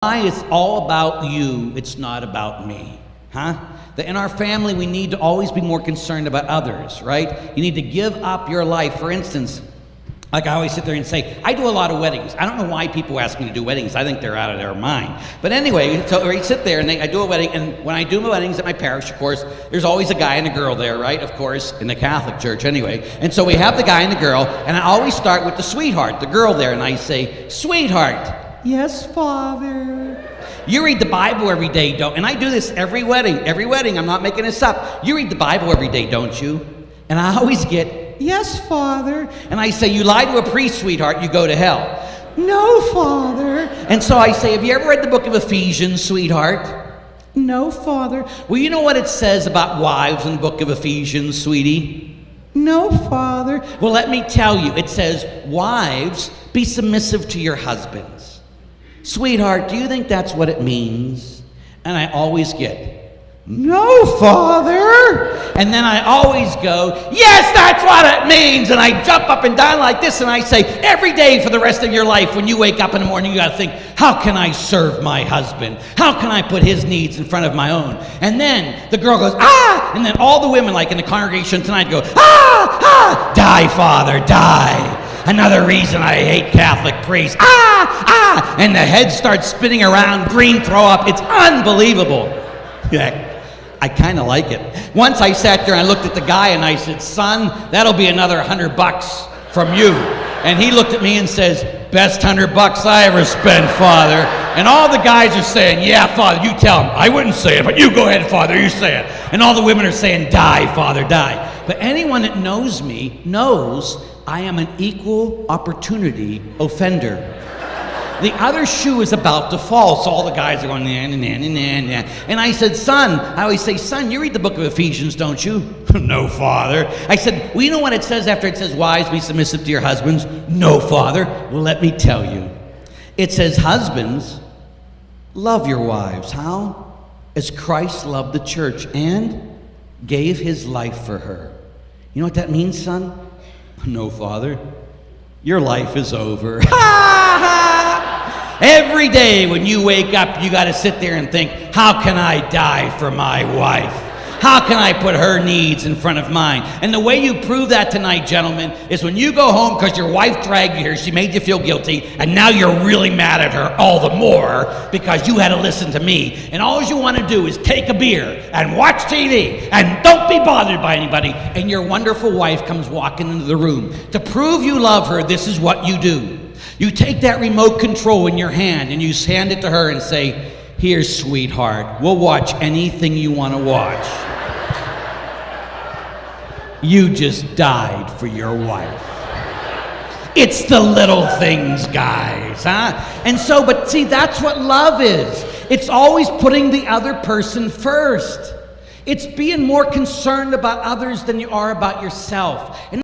Why it's all about you, it's not about me, huh? That in our family, we need to always be more concerned about others, right? You need to give up your life. For instance, like I always sit there and say, I do a lot of weddings. I don't know why people ask me to do weddings. I think they're out of their mind. But anyway, so I sit there and I do a wedding, and when I do my weddings at my parish, of course, there's always a guy and a girl there, right? Of course, in the Catholic Church anyway. And so we have the guy and the girl, and I always start with the sweetheart, the girl there, and I say, sweetheart. Yes, Father. You read the Bible every day, don't? And I do this every wedding, I'm not making this up. You read the Bible every day, don't you? And I always get, yes, Father. And I say, you lie to a priest, sweetheart, you go to hell. No, Father. And so I say, have you ever read the book of Ephesians, sweetheart? No, Father. Well, you know what it says about wives in the book of Ephesians, sweetie? No, Father. Well, let me tell you, it says, wives, be submissive to your husbands. Sweetheart, do you think that's what it means? And I always get, no, Father. And then I always go, yes, that's what it means. And I jump up and down like this, and I say, every day for the rest of your life, when you wake up in the morning, you got to think, how can I serve my husband? How can I put his needs in front of my own? And then the girl goes, ah! And then all the women, like in the congregation tonight, go, ah, ah, die, Father, die. Another reason I hate Catholic priests. Ah, ah! And the head starts spinning around, green throw up. It's unbelievable. Yeah, I kind of like it. Once I sat there and I looked at the guy and I said, son, that'll be another $100 from you. And he looked at me and says, best $100 I ever spent, Father. And all the guys are saying, yeah, Father, you tell him. I wouldn't say it, but you go ahead, Father, you say it. And all the women are saying, die, Father, die. But anyone that knows me knows I am an equal opportunity offender. The other shoe is about to fall, so all the guys are going, nah, nah, nah, nah, nah. And I said, son, I always say, son, you read the book of Ephesians, don't you? No, Father. I said, well, you know what it says after it says, wives, be submissive to your husbands? No, Father. Well, let me tell you. It says, husbands, love your wives. How? As Christ loved the church and gave his life for her. You know what that means, son? No, Father. Your life is over. Every day when you wake up, you got to sit there and think, how can I die for my wife? How can I put her needs in front of mine? And the way you prove that tonight, gentlemen, is when you go home because your wife dragged you here, she made you feel guilty, and now you're really mad at her all the more because you had to listen to me. And all you want to do is take a beer and watch TV and don't be bothered by anybody. And your wonderful wife comes walking into the room. To prove you love her, this is what you do. You take that remote control in your hand and you hand it to her and say, here, sweetheart, we'll watch anything you want to watch. You just died for your wife. It's the little things, guys, huh? And so, but see, that's what love is. It's always putting the other person first. It's being more concerned about others than you are about yourself. And